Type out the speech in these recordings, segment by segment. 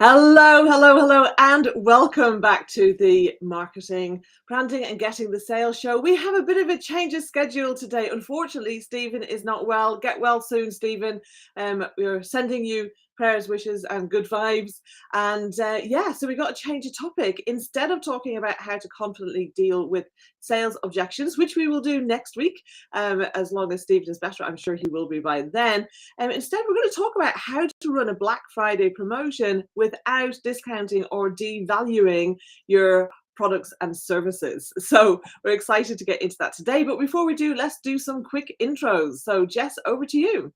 Hello, hello, hello, and welcome back to the Marketing, Branding and Getting the Sales Show. We have a bit of a change of schedule today. Unfortunately, Stephen is not well. Get well soon, Stephen. We're sending you prayers, wishes, and good vibes. And so we got to change the topic. Instead of talking about how to confidently deal with sales objections, which we will do next week, as long as Stephen is better, I'm sure he will be by then. Instead, we're going to talk about how to run a Black Friday promotion without discounting or devaluing your products and services. So we're excited to get into that today. But before we do, let's do some quick intros. So Jess, over to you.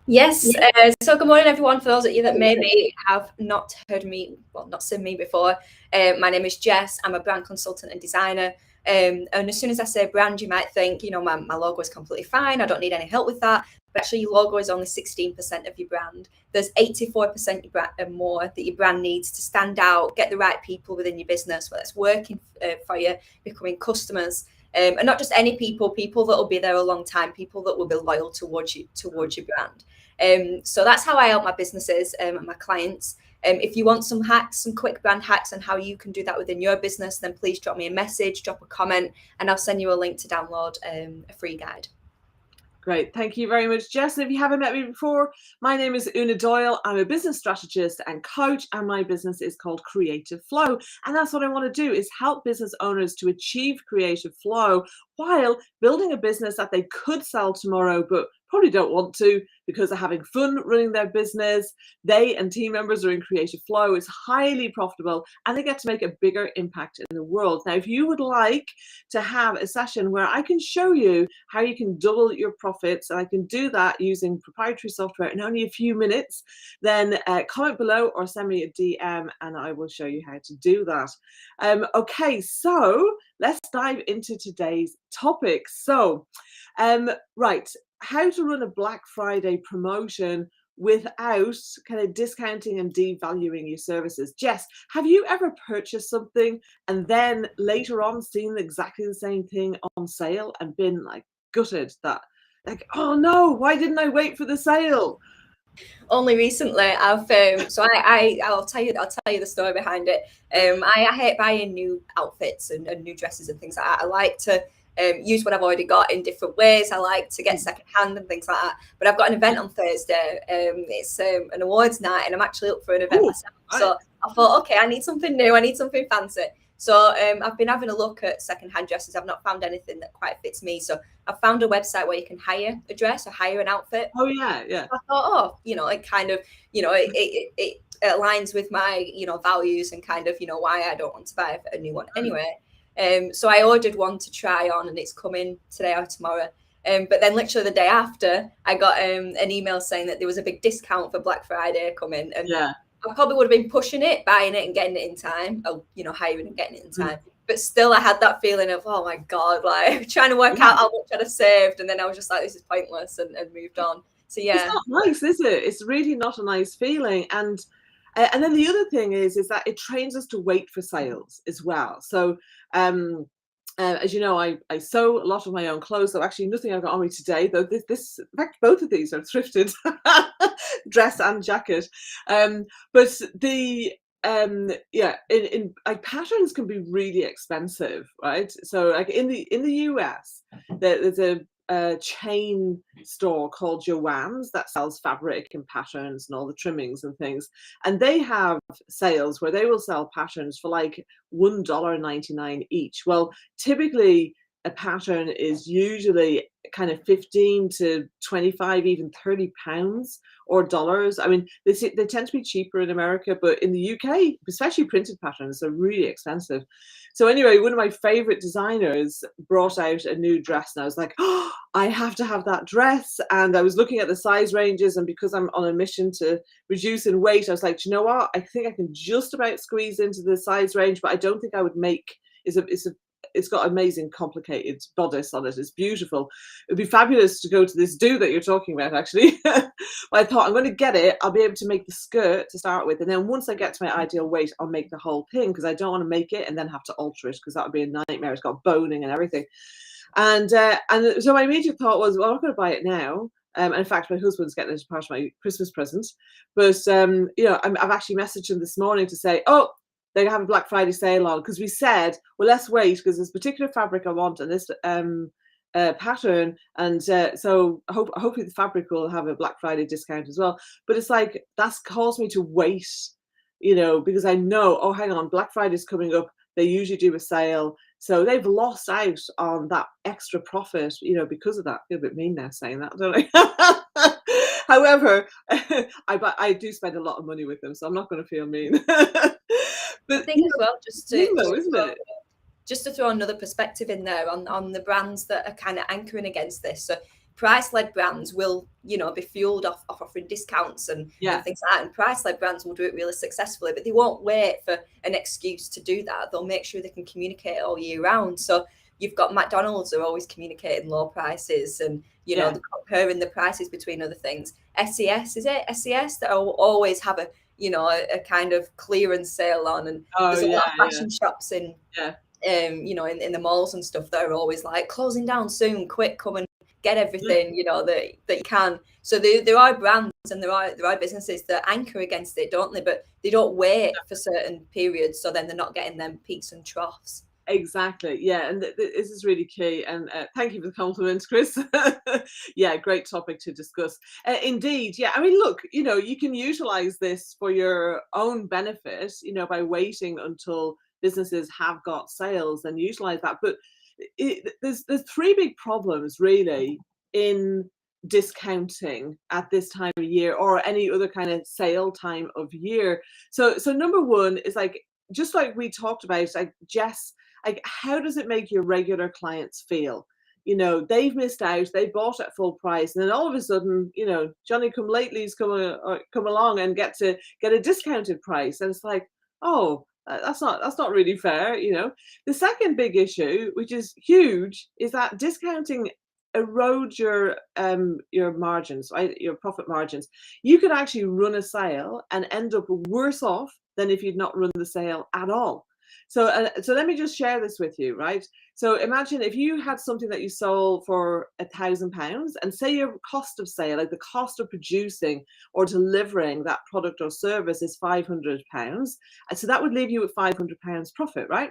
Yes, so good morning everyone. For those of you that maybe have not heard me, well, not seen me before, my name is Jess. I'm a brand consultant and designer. And as soon as I say brand, you might think, my logo is completely fine. I don't need any help with that. But actually your logo is only 16% of your brand. There's 84% and more that your brand needs to stand out, get the right people within your business, whether it's working for you, becoming customers. And not just any people that will be there a long time, people that will be loyal towards your brand. So that's how I help my businesses and my clients. If you want some hacks, some quick brand hacks on how you can do that within your business, then please drop me a message, drop a comment, and I'll send you a link to download a free guide. Great. Thank you very much, Jess. If you haven't met me before, my name is Doyle. I'm a business strategist and coach, and my business is called Creative Flow. And that's what I want to do, is help business owners to achieve creative flow while building a business that they could sell tomorrow, but probably don't want to because they're having fun running their business. They and team members are in creative flow. It's highly profitable and they get to make a bigger impact in the world. Now, if you would like to have a session where I can show you how you can double your profits, and I can do that using proprietary software in only a few minutes, then comment below or send me a DM and I will show you how to do that. Okay, so let's dive into today's topic. So, right, how to run a Black Friday promotion without kind of discounting and devaluing your services. Jess, have you ever purchased something and then later on seen exactly the same thing on sale and been like gutted that, like, oh no, why didn't I wait for the sale? Only recently, I'll tell you the story behind it. I hate buying new outfits and new dresses and things like that. I like to use what I've already got in different ways. I like to get secondhand and things like that. But I've got an event on Thursday. It's an awards night, and I'm actually up for an event myself. So I thought, okay, I need something new. I need something fancy. So I've been having a look at secondhand dresses. I've not found anything that quite fits me. So I found a website where you can hire a dress or hire an outfit. Oh yeah, yeah. I thought, it kind of, it aligns with my, values and kind of, why I don't want to buy a new one anyway. So I ordered one to try on, and it's coming today or tomorrow. But then literally the day after, I got an email saying that there was a big discount for Black Friday coming, and I probably would have been pushing it, buying it and getting it in time, or, hiring and getting it in time. But still, I had that feeling of, oh my God, like trying to work out how much I'd have saved. And then I was just like, this is pointless, and moved on. So yeah. It's not nice, is it? It's really not a nice feeling. And then the other thing is that it trains us to wait for sales as well. So as you know, I sew a lot of my own clothes. So actually nothing I've got on me today, though this in fact, both of these are thrifted, dress and jacket. But the like patterns can be really expensive, right? So like in the US, there's a chain store called Joann's that sells fabric and patterns and all the trimmings and things, and they have sales where they will sell patterns for like $1.99 each. Well, typically a pattern is usually kind of 15 to 25, even 30 pounds or dollars. I mean, they tend to be cheaper in America, but in the UK, especially printed patterns, are really expensive. So anyway, one of my favorite designers brought out a new dress, and I was like, oh, I have to have that dress. And I was looking at the size ranges, and because I'm on a mission to reduce in weight, I was like, do you know what? I think I can just about squeeze into the size range, but I don't think I would make. It's got amazing complicated bodice on it. It's beautiful. It'd be fabulous to go to this do that you're talking about, actually. But I thought, I'm going to get it. I'll be able to make the skirt to start with. And then once I get to my ideal weight, I'll make the whole thing, because I don't want to make it and then have to alter it, because that would be a nightmare. It's got boning and everything. And so my immediate thought was, well, I'm not going to buy it now. And in fact, my husband's getting it as part of my Christmas present. But you know, I've actually messaged him this morning to say, oh, they have a Black Friday sale on, because we said, well, let's wait because there's particular fabric I want and this pattern, and so hopefully the fabric will have a Black Friday discount as well. But it's like that's caused me to wait, you know, because I know, oh, hang on, Black Friday is coming up. They usually do a sale, so they've lost out on that extra profit, you know, because of that. I feel a bit mean now saying that, don't I? However, I do spend a lot of money with them, so I'm not going to feel mean. But I think as well, just to throw another perspective in there on the brands that are kind of anchoring against this. So price-led brands will, you know, be fueled off offering discounts and things like that. And price-led brands will do it really successfully, but they won't wait for an excuse to do that. They'll make sure they can communicate all year round. So you've got McDonald's are always communicating low prices and, you know, comparing the prices between other things. SES, is it? SES that will always have a, you know, a kind of clearance sale on. And there's a lot of fashion shops in, you know, in the malls and stuff that are always like closing down soon, quick, come and get everything, you know, that you can. So there are brands and there are businesses that anchor against it, don't they? But they don't wait for certain periods, so then they're not getting them peaks and troughs. Exactly, yeah, and this is really key. And thank you for the compliment, Chris. Yeah, great topic to discuss. Indeed, yeah. I mean, look, you know, you can utilize this for your own benefit, you know, by waiting until businesses have got sales and utilize that. But there's three big problems really in discounting at this time of year or any other kind of sale time of year. So number one is like, just like we talked about, like Jess, like how does it make your regular clients feel? You know, they've missed out, they bought at full price, and then all of a sudden, you know, Johnny come lately's come along and get a discounted price, and it's like, oh, that's not really fair, you know. The second big issue, which is huge, is that discounting erodes your margins, right? Your profit margins. You could actually run a sale and end up worse off than if you'd not run the sale at all. So let me just share this with you, right? So imagine if you had something that you sold for £1,000, and say your cost of sale, like the cost of producing or delivering that product or service, is £500, and so that would leave you with £500 profit, right?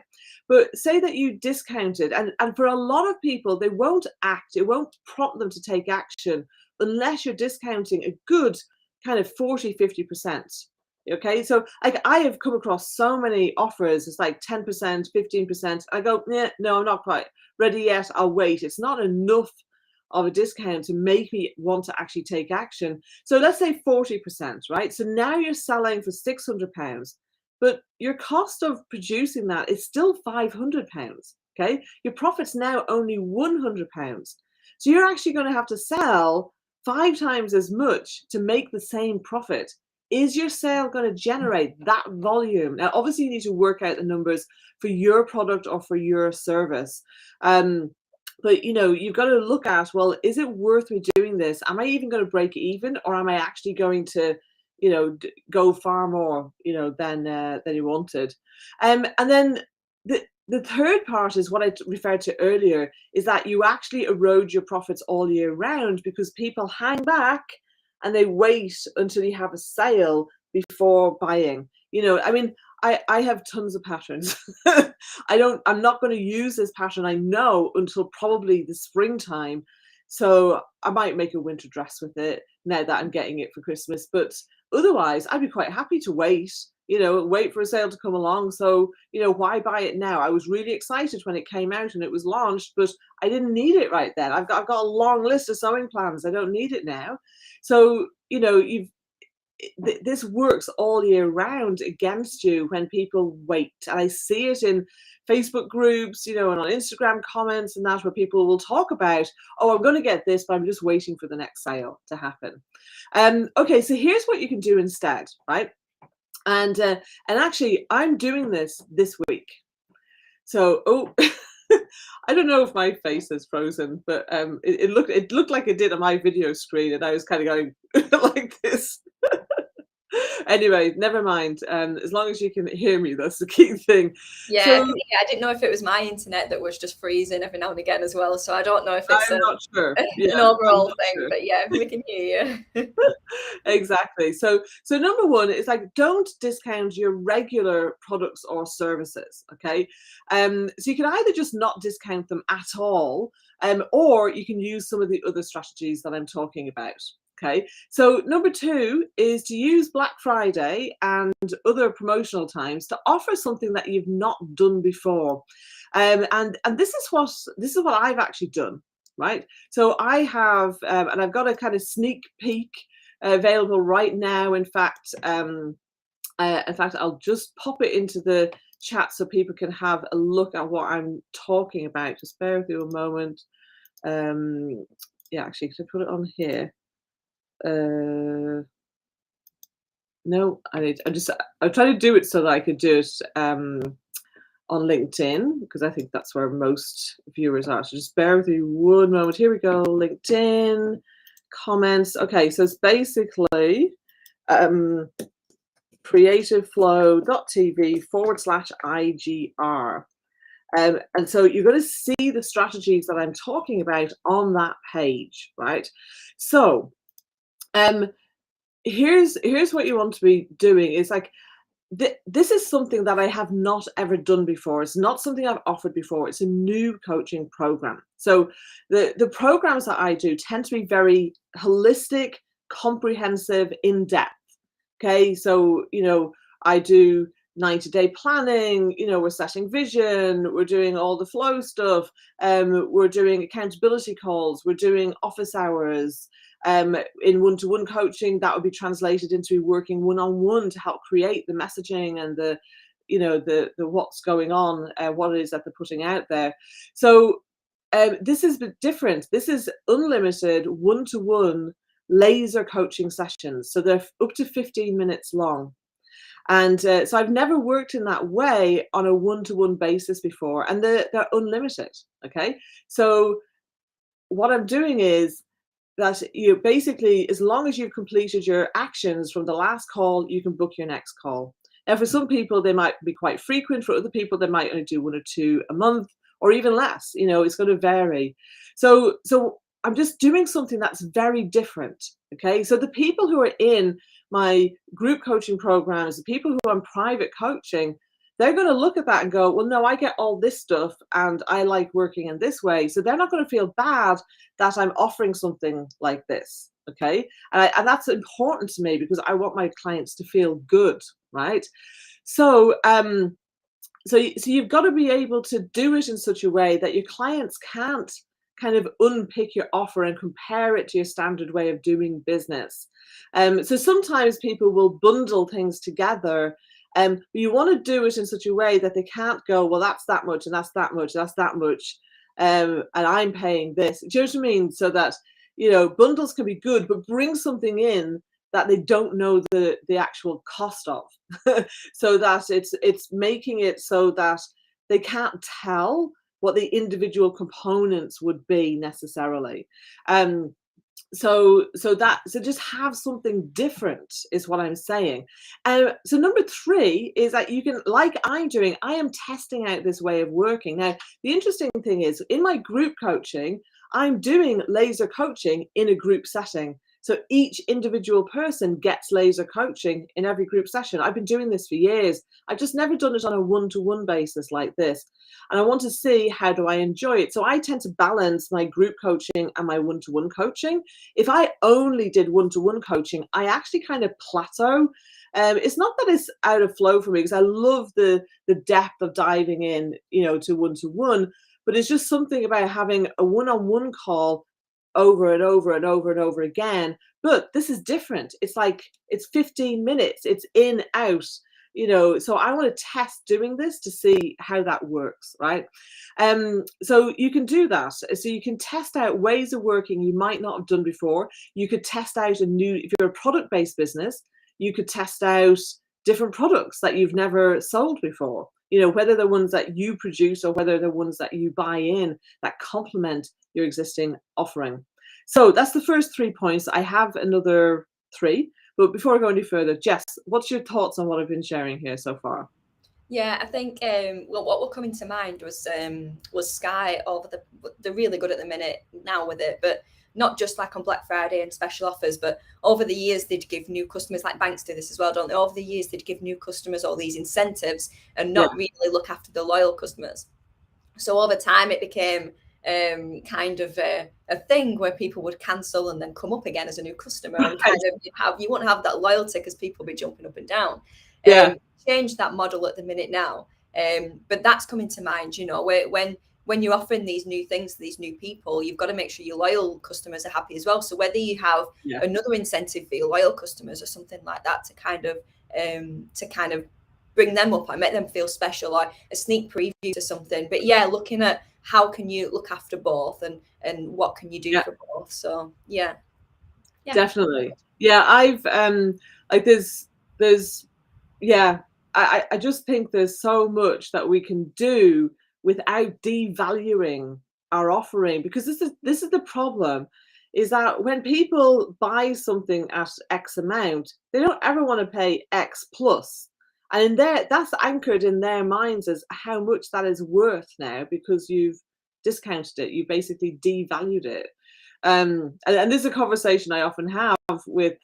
But say that you discounted, and for a lot of people, they won't act, it won't prompt them to take action unless you're discounting a good kind of 40-50%. Okay, so like I have come across so many offers, it's like 10%, 15%. I go, yeah, no, I'm not quite ready yet. I'll wait. It's not enough of a discount to make me want to actually take action. So let's say 40%, right? So now you're selling for £600, but your cost of producing that is still £500. Okay, your profit's now only £100. So you're actually going to have to sell 5 times as much to make the same profit. Is your sale going to generate that volume? Now, obviously, you need to work out the numbers for your product or for your service. But, you know, you've got to look at, well, is it worth me doing this? Am I even going to break even, or am I actually going to, you know, go far more, you know, than you wanted? And then the third part is what I referred to earlier, is that you actually erode your profits all year round because people hang back and they wait until you have a sale before buying. You know, I mean, I have tons of patterns. I'm not going to use this pattern, I know, until probably the springtime. So I might make a winter dress with it now that I'm getting it for Christmas. But otherwise, I'd be quite happy to wait, you know, wait for a sale to come along. So, you know, why buy it now? I was really excited when it came out and it was launched, but I didn't need it right then. I've got a long list of sewing plans. I don't need it now. So, you know, this works all year round against you when people wait. And I see it in Facebook groups, you know, and on Instagram comments and that, where people will talk about, oh, I'm going to get this, but I'm just waiting for the next sale to happen. Okay, so here's what you can do instead, right? And actually, I'm doing this week. So, oh, I don't know if my face is frozen, but it looked like it did on my video screen, and I was kind of going like this. Anyway, never mind. As long as you can hear me, that's the key thing. Yeah, So I didn't know if it was my internet that was just freezing every now and again as well. So I don't know if it's I'm not sure. Yeah, an I'm overall not thing, sure. but yeah, we can hear you. Exactly. So number one is like, don't discount your regular products or services. Okay. So you can either just not discount them at all, or you can use some of the other strategies that I'm talking about. Okay. So number two is to use Black Friday and other promotional times to offer something that you've not done before. And this is what I've actually done. Right. So I have, and I've got a kind of sneak peek available right now. In fact, I'll just pop it into the chat so people can have a look at what I'm talking about. Just bear with you a moment. Yeah, actually, can I put it on here? No, I'm trying to do it so that I could do it on LinkedIn, because I think that's where most viewers are. So just bear with me one moment. Here we go. LinkedIn comments. Okay, so it's basically creativeflow.tv/IGR. And so you're going to see the strategies that I'm talking about on that page, right? So here's what you want to be doing is like, this is something that I have not ever done before. It's not something I've offered before. It's a new coaching program. So the programs that I do tend to be very holistic, comprehensive, in-depth. Okay, so I do 90-day planning. We're setting vision. We're doing all the flow stuff. We're doing accountability calls. We're doing office hours. In one-to-one coaching, that would be translated into working one-on-one to help create the messaging and the what's going on, what it is that they're putting out there. So this is different. This is unlimited one-to-one laser coaching sessions. So they're up to 15 minutes long. And so I've never worked in that way on a one-to-one basis before, and they're unlimited. Okay, so what I'm doing is that you basically, as long as you've completed your actions from the last call, you can book your next call. Now, for some people, they might be quite frequent. For other people, they might only do 1 or 2 a month, or even less. It's going to vary. So I'm just doing something that's very different. Okay, so the people who are in my group coaching programs, the people who are in private coaching, they're going to look at that and go, well, no, I get all this stuff and I like working in this way. So they're not going to feel bad that I'm offering something like this. Okay. And that's important to me because I want my clients to feel good. Right. So, so you've got to be able to do it in such a way that your clients can't kind of unpick your offer and compare it to your standard way of doing business. So sometimes people will bundle things together. But you want to do it in such a way that they can't go, well, that's that much, and that's that much, that's that much, and I'm paying this. Do you know what I mean? So that, bundles can be good, but bring something in that they don't know the actual cost of, so that it's making it so that they can't tell what the individual components would be necessarily. So just have something different is what I'm saying. So number 3 is that you can, like I'm doing, I am testing out this way of working. Now, the interesting thing is in my group coaching, I'm doing laser coaching in a group setting. So each individual person gets laser coaching in every group session. I've been doing this for years. I've just never done it on a one-to-one basis like this. And I want to see, how do I enjoy it? So I tend to balance my group coaching and my one-to-one coaching. If I only did one-to-one coaching, I actually kind of plateau. It's not that it's out of flow for me, because I love the depth of diving in, to one-to-one, but it's just something about having a one-on-one call over and over and over and over again. But this is different. It's like, it's 15 minutes, it's in, out, so I want to test doing this to see how that works, right? So you can do that. So you can test out ways of working you might not have done before. You could test out if you're a product-based business, you could test out different products that you've never sold before, whether they're ones that you produce or whether they're ones that you buy in that complement your existing offering. So that's the first 3 points. I have another 3, But before I go any further, Jess, what's your thoughts on what I've been sharing here so far? Yeah, I think well, what will come into mind was Sky over they're really good at the minute now with it, but not just like on Black Friday and special offers, but over the years they'd give new customers, like banks do this as well, don't they? Over the years they'd give new customers all these incentives and not really look after the loyal customers. So over time it became kind of a thing where people would cancel and then come up again as a new customer, and kind of you won't have that loyalty because people will be jumping up and down. Change that model at the minute now, but that's coming to mind, you know, when you're offering these new things to these new people, you've got to make sure your loyal customers are happy as well. So whether you have another incentive for your loyal customers or something like that to kind of bring them up and make them feel special, or a sneak preview to something. But yeah, looking at how can you look after both and what can you do for both. So yeah. Definitely. Yeah, I've like there's I just think there's so much that we can do without devaluing our offering, because this is the problem, is that when people buy something at X amount, they don't ever want to pay X plus. And in that's anchored in their minds as how much that is worth now, because you've discounted it, you basically devalued it. And this is a conversation I often have with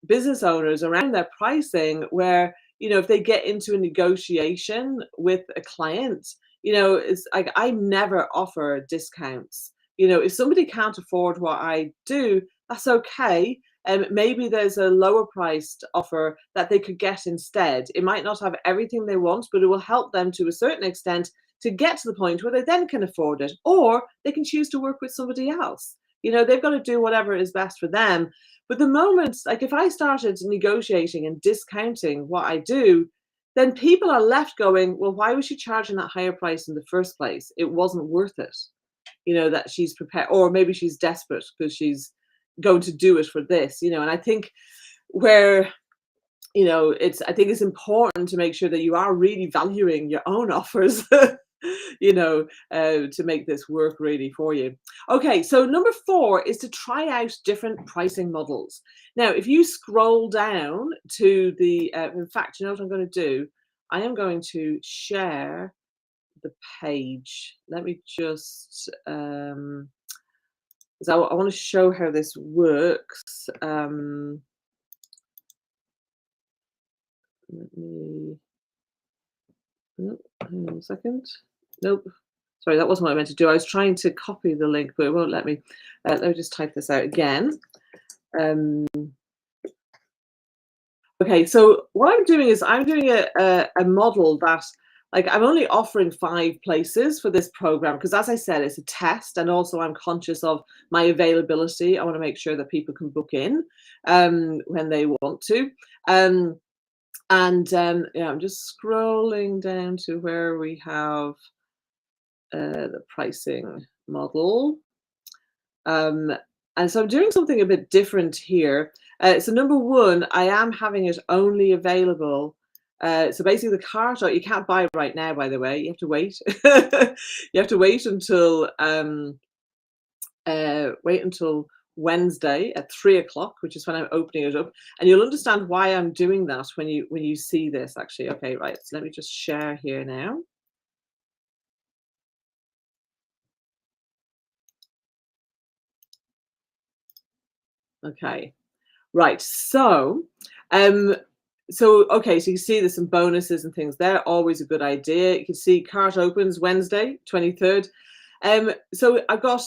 business owners around their pricing, where, you know, if they get into a negotiation with a client, you know, it's like, I never offer discounts. You know, if somebody can't afford what I do, that's okay. Maybe there's a lower priced offer that they could get instead. It might not have everything they want, but it will help them to a certain extent to get to the point where they then can afford it, or they can choose to work with somebody else. You know, they've got to do whatever is best for them. But the moment, like if I started negotiating and discounting what I do, then people are left going, well, why was she charging that higher price in the first place? It wasn't worth it. You know, that she's prepared, or maybe she's desperate because she's going to do it for this, you know. And I think where, you know, I think it's important to make sure that you are really valuing your own offers, you know, to make this work really for you. Okay, so number 4 is to try out different pricing models. Now, if you scroll down to the, in fact, you know what I'm going to do? I am going to share the page. Let me just, because I want to show how this works. Let me, nope, hang on a second. Nope. Sorry, that wasn't what I meant to do. I was trying to copy the link, but it won't let me. Let me just type this out again. Okay, so what I'm doing is I'm doing a model that, like, I'm only offering 5 places for this program because, as I said, it's a test, and also I'm conscious of my availability. I want to make sure that people can book in when they want to. Yeah, I'm just scrolling down to where we have the pricing model. And so I'm doing something a bit different here. So number 1, I am having it only available. So basically the cart, you can't buy it right now, by the way. You have to wait. You have to wait until Wednesday at 3 o'clock, which is when I'm opening it up. And you'll understand why I'm doing that when you see this, actually. Okay, right. So let me just share here now. Okay, right. So, okay, so you see there's some bonuses and things. They're always a good idea. You can see cart opens Wednesday, 23rd. So I've got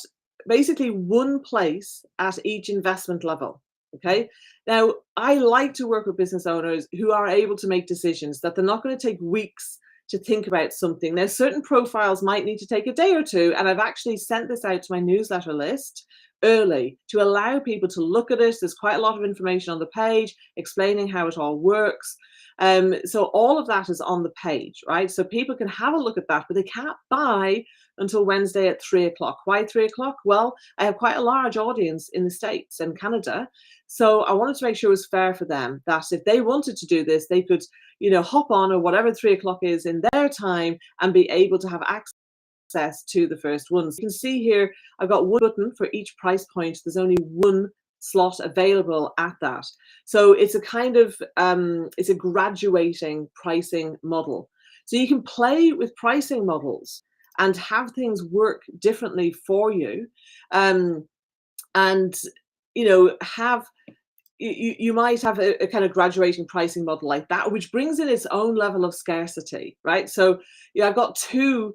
basically 1 place at each investment level. Okay. Now, I like to work with business owners who are able to make decisions, that they're not going to take weeks to think about something. Now, certain profiles might need to take a day or 2, and I've actually sent this out to my newsletter list early to allow people to look at it. There's quite a lot of information on the page explaining how it all works. So all of that is on the page, right? So people can have a look at that, but they can't buy until Wednesday at 3 o'clock. Why 3 o'clock? Well, I have quite a large audience in the States and Canada. So I wanted to make sure it was fair for them, that if they wanted to do this, they could, you know, hop on or whatever 3 o'clock is in their time and be able to have access to the first ones. You can see here, I've got 1 button for each price point. There's only 1 slot available at that. So it's a kind of it's a graduating pricing model. So you can play with pricing models and have things work differently for you, and have you might have a kind of graduating pricing model like that, which brings in its own level of scarcity, right? So I've got two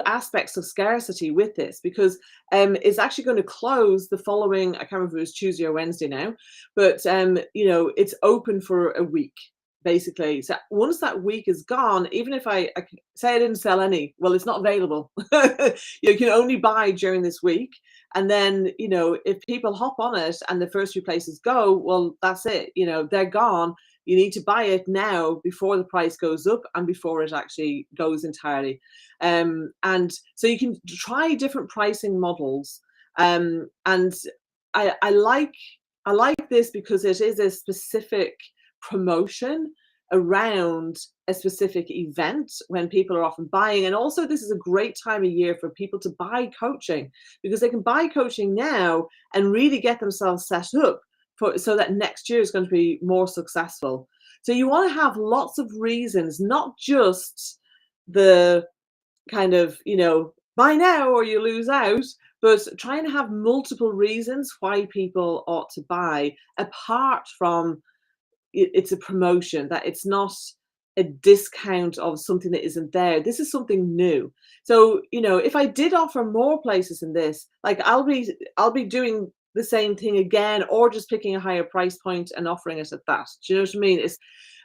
aspects of scarcity with this, because it's actually going to close the following, I can't remember if it was Tuesday or Wednesday now, but it's open for a week basically. So once that week is gone, even if I say I didn't sell any, well, it's not available. You can only buy during this week. And then, if people hop on it and the first few places go, well, that's it. They're gone. You need to buy it now before the price goes up and before it actually goes entirely. And so you can try different pricing models. And I like this because it is a specific promotion around a specific event when people are often buying. And also this is a great time of year for people to buy coaching, because they can buy coaching now and really get themselves set up so that next year is going to be more successful. So you want to have lots of reasons, not just the kind of, buy now or you lose out, but trying to have multiple reasons why people ought to buy, apart from it's a promotion, that it's not a discount of something that isn't there. This is something new. So, if I did offer more places in this, like I'll be doing the same thing again, or just picking a higher price point and offering it at that. Do you know what I mean? It's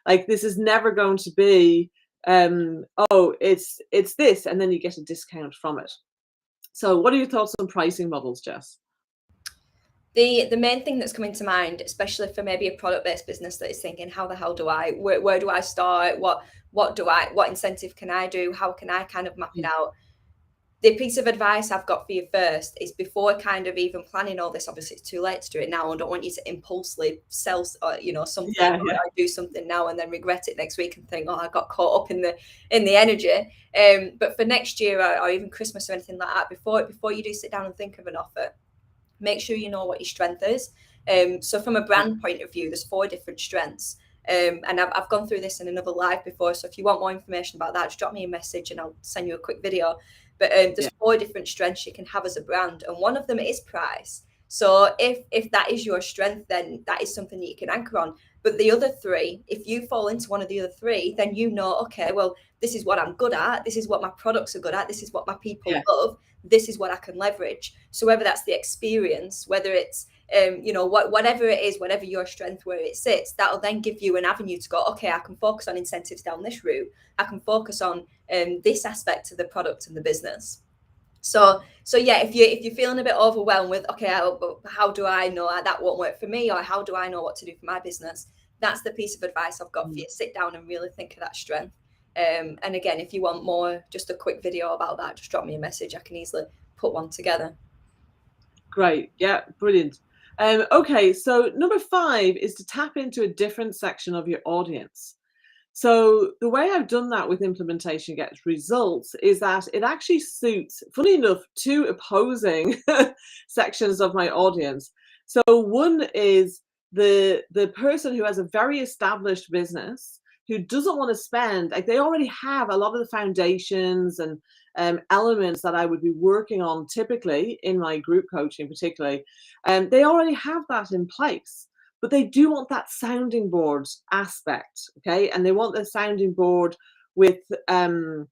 like, this is never going to be, oh, it's this, and then you get a discount from it. So what are your thoughts on pricing models, Jess? The main thing that's coming to mind, especially for maybe a product-based business that is thinking, how the hell do I, where do I start? What incentive can I do? How can I kind of map it out? The piece of advice I've got for you first is, before kind of even planning all this, obviously it's too late to do it now. I don't want you to impulsively sell, something, or do something now and then regret it next week and think, oh, I got caught up in the energy. But for next year, or even Christmas or anything like that, before you do sit down and think of an offer, make sure you know what your strength is. So from a brand point of view, there's 4 different strengths. And I've gone through this in another live before. So if you want more information about that, just drop me a message and I'll send you a quick video. But there's 4 different strengths you can have as a brand. And one of them is price. So if that is your strength, then that is something that you can anchor on. But the other 3, if you fall into one of the other 3, then okay, well, this is what I'm good at. This is what my products are good at. This is what my people love. This is what I can leverage. So whether that's the experience, whether it's, whatever it is, whatever your strength, where it sits, that'll then give you an avenue to go, okay, I can focus on incentives down this route. I can focus on this aspect of the product and the business. So yeah, if you're feeling a bit overwhelmed with, okay, how do I know that won't work for me, or how do I know what to do for my business? That's the piece of advice I've got for you. Sit down and really think of that strength. And again, if you want more, just a quick video about that, just drop me a message. I can easily put one together. Great. Yeah, brilliant. Okay, so number 5 is to tap into a different section of your audience. So the way I've done that with implementation gets results is that it actually suits, funny enough, 2 opposing sections of my audience. So one is the person who has a very established business, who doesn't want to spend, like, they already have a lot of the foundations and elements that I would be working on typically in my group coaching particularly. They already have that in place. But they do want that sounding board aspect, okay? And they want the sounding board with, that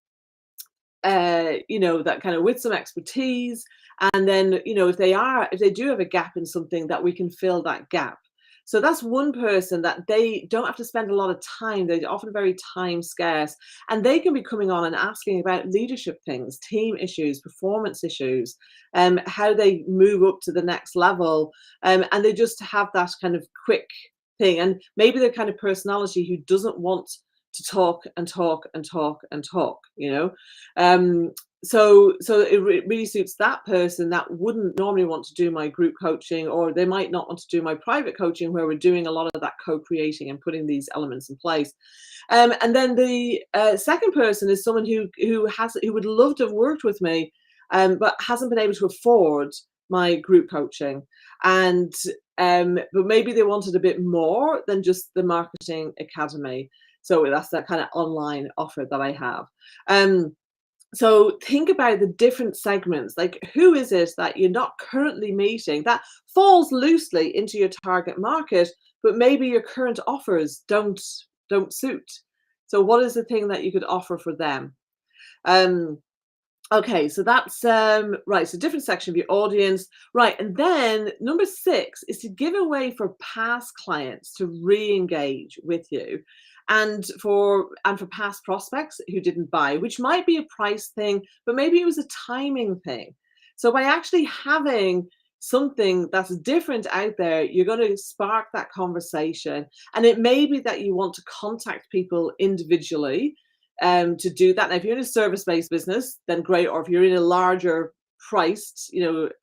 kind of, with some expertise. And then, if they do have a gap in something, that we can fill that gap. So that's one person that they don't have to spend a lot of time. They're often very time scarce, and they can be coming on and asking about leadership things, team issues, performance issues, how they move up to the next level. And they just have that kind of quick thing. And maybe the kind of personality who doesn't want to talk and talk and talk and talk, So it really suits that person that wouldn't normally want to do my group coaching, or they might not want to do my private coaching, where we're doing a lot of that co-creating and putting these elements in place. And then the second person is someone who would love to have worked with me, but hasn't been able to afford my group coaching, and but maybe they wanted a bit more than just the marketing academy. So that's that kind of online offer that I have. So think about the different segments, like who is it that you're not currently meeting that falls loosely into your target market, but maybe your current offers don't suit. So what is the thing that you could offer for them? Um, Okay, so that's right. So different section of your audience, right? And then number 6 is to give away for past clients to re-engage with you, and for past prospects who didn't buy, which might be a price thing, but maybe it was a timing thing. So by actually having something that's different out there, you're going to spark that conversation, and it may be that you want to contact people individually to do that. Now, if you're in a service-based business, then great. Or if you're in a larger priced,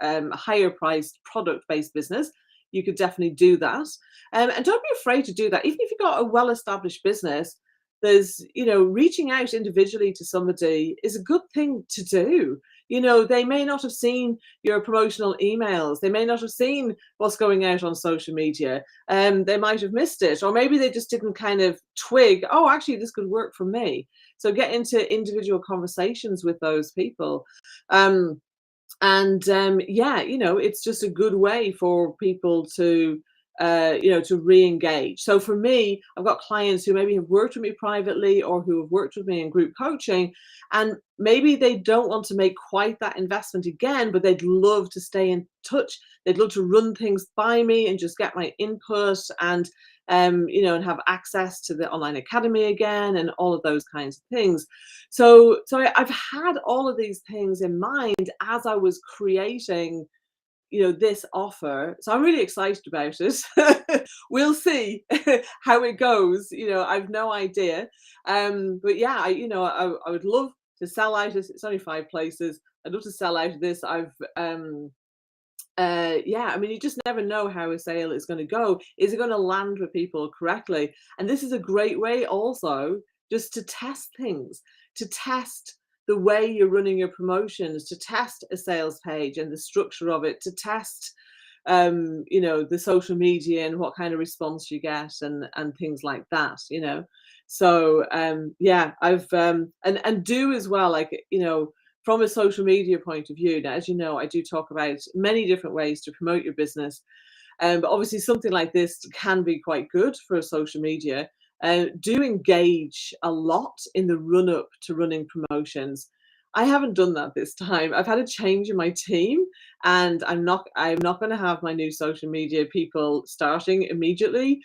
higher priced product-based business, you could definitely do that. And don't be afraid to do that. Even if you've got a well-established business, there's, reaching out individually to somebody is a good thing to do. They may not have seen your promotional emails. They may not have seen what's going out on social media. They might have missed it, or maybe they just didn't kind of twig, oh, actually, this could work for me. So get into individual conversations with those people. It's just a good way for people to to re-engage. So for me, I've got clients who maybe have worked with me privately or who have worked with me in group coaching, and maybe they don't want to make quite that investment again, but they'd love to stay in touch. They'd love to run things by me and just get my input, and and have access to the online academy again, and all of those kinds of things. So I've had all of these things in mind as I was creating this offer. So I'm really excited about it. We'll see how it goes. I've no idea. But yeah, I would love to sell out this. It's only 5 places. I'd love to sell out of this. You just never know how a sale is going to go. Is it going to land with people correctly? And this is a great way also just to test things, to test the way you're running your promotions, to test a sales page and the structure of it, to test the social media and what kind of response you get, and things like that. So I've and do as well, like from a social media point of view. Now, as you know, I do talk about many different ways to promote your business, but obviously something like this can be quite good for social media. Do engage a lot in the run up to running promotions. I haven't done that this time. I've had a change in my team, and I'm not going to have my new social media people starting immediately.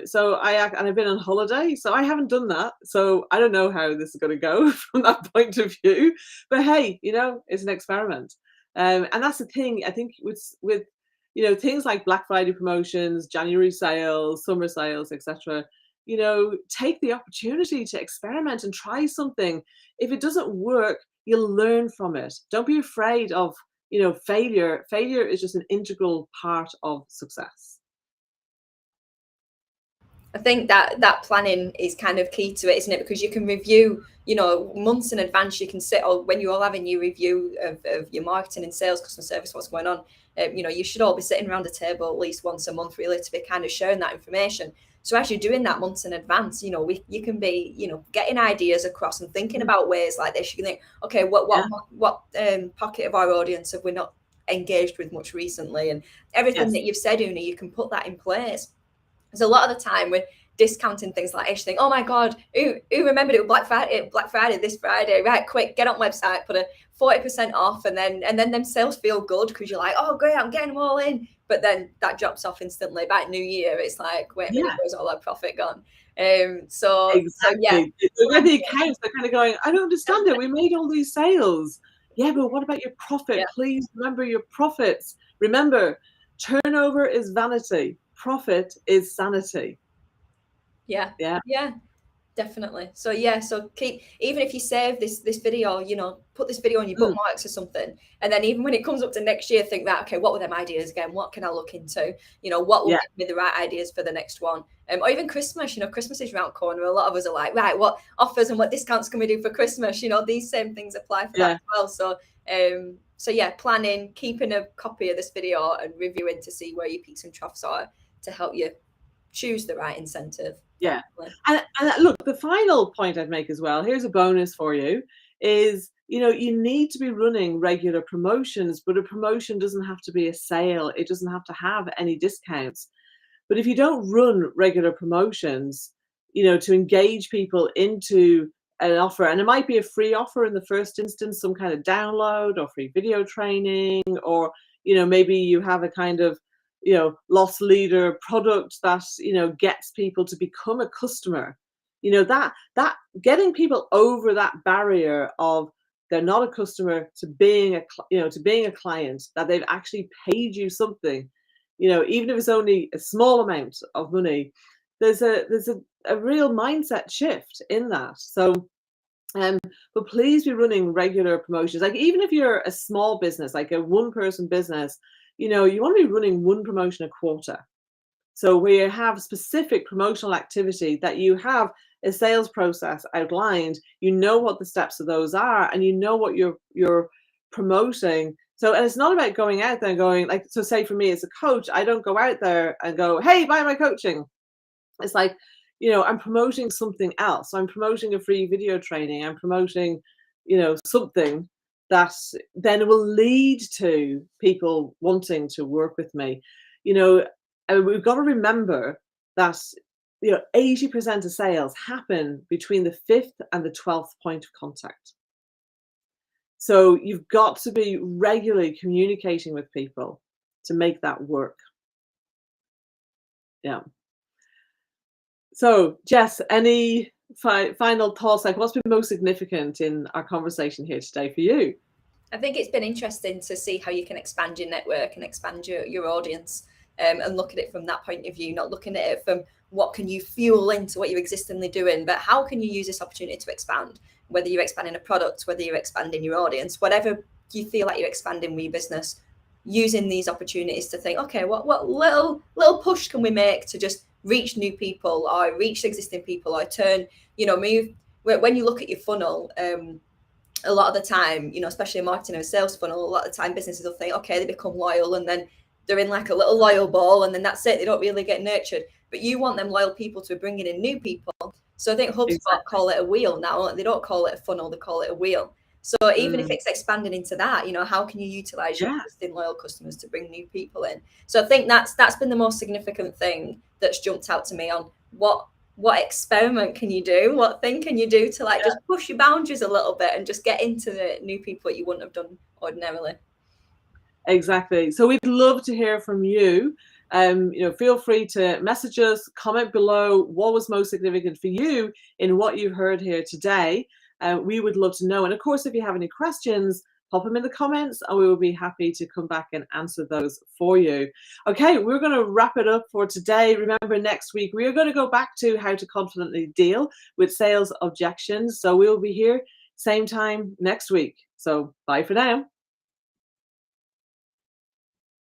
So I've been on holiday, so I haven't done that. So I don't know how this is going to go from that point of view. But hey, it's an experiment. And that's the thing. I think with things like Black Friday promotions, January sales, summer sales, etc. Take the opportunity to experiment and try something. If it doesn't work, you'll learn from it. Don't be afraid of, failure. Failure is just an integral part of success. I think that planning is kind of key to it, isn't it? Because you can review, months in advance. You can sit, or when you're all having your review of your marketing and sales, customer service, what's going on. You should all be sitting around a table at least once a month, really, to be kind of sharing that information. So as you're doing that months in advance, you can be, getting ideas across and thinking about ways like this. You can think, okay, what pocket of our audience have we not engaged with much recently? And everything that you've said, Una, you can put that in place. There's a lot of the time we're discounting things like this, think, oh my God, who remembered it was Black Friday this Friday, right, quick, get on website, put a 40% off, and then them sales feel good because you're like, oh great, I'm getting them all in. But then that drops off instantly. By New Year, it's like, wait a minute, where's all that profit gone? Exactly. So yeah. With the accounts, they're kind of going, I don't understand it. We made all these sales. Yeah, but what about your profit? Please remember your profits. Remember, turnover is vanity. Profit is sanity. Yeah, definitely. So so keep, even if you save this video, put this video on your bookmarks or something, and then even when it comes up to next year, think that, okay, what were them ideas again? What can I look into? What will give me the right ideas for the next one? Or even Christmas. Christmas is around the corner. A lot of us are like, right, what offers and what discounts can we do for Christmas? These same things apply for that as well. So So yeah, planning, keeping a copy of this video and reviewing to see where your peaks and troughs are to help you choose the right incentive. Yeah. And look, the final point I'd make as well, here's a bonus for you, is, you know, you need to be running regular promotions, but a promotion doesn't have to be a sale. It doesn't have to have any discounts. But if you don't run regular promotions, you know, to engage people into an offer, and it might be a free offer in the first instance, some kind of download or free video training, or, you know, maybe you have a kind of, you know, loss leader product that, you know, gets people to become a customer. You know, that getting people over that barrier of they're not a customer to being a, you know, to being a client, that they've actually paid you something, you know, even if it's only a small amount of money, there's a real mindset shift in that. So but please be running regular promotions. Like, even if you're a small business, like a one-person business, you know, you want to be running one promotion a quarter. So where you have specific promotional activity, that you have a sales process outlined, you know what the steps of those are, and you know what you're promoting. So, and it's not about going out there and going, like, so say for me as a coach, I don't go out there and go, hey, buy my coaching. It's like, you know, I'm promoting something else. I'm promoting a free video training. I'm promoting, you know, something that then will lead to people wanting to work with me. You know, and we've got to remember that, you know, 80% of sales happen between the 5th and the 12th point of contact. So you've got to be regularly communicating with people to make that work. Yeah. So, Jess, any final thoughts? Like, what's been most significant in our conversation here today for you? I think it's been interesting to see how you can expand your network and expand your audience, and look at it from that point of view, not looking at it from what can you fuel into what you're existingly doing, but how can you use this opportunity to expand, whether you're expanding a product, whether you're expanding your audience, whatever you feel like you're expanding with your business, using these opportunities to think, okay, what little push can we make to just reach new people or reach existing people, or turn, you know, move. When you look at your funnel, a lot of the time, you know, especially in marketing or sales funnel, a lot of the time businesses will think, okay, they become loyal and then they're in like a little loyal ball and then that's it. They don't really get nurtured. But you want them loyal people to be bringing in new people. So I think HubSpot call it a wheel now. They don't call it a funnel, they call it a wheel. So even if it's expanding into that, you know, how can you utilize your existing loyal customers to bring new people in? So I think that's been the most significant thing that's jumped out to me on what experiment can you do? What thing can you do to like just push your boundaries a little bit and just get into the new people that you wouldn't have done ordinarily? Exactly. So we'd love to hear from you. You know, feel free to message us, comment below what was most significant for you in what you heard here today. We would love to know. And of course, if you have any questions, pop them in the comments and we will be happy to come back and answer those for you. Okay, we're going to wrap it up for today. Remember, next week, we are going to go back to how to confidently deal with sales objections. So we'll be here same time next week. So bye for now.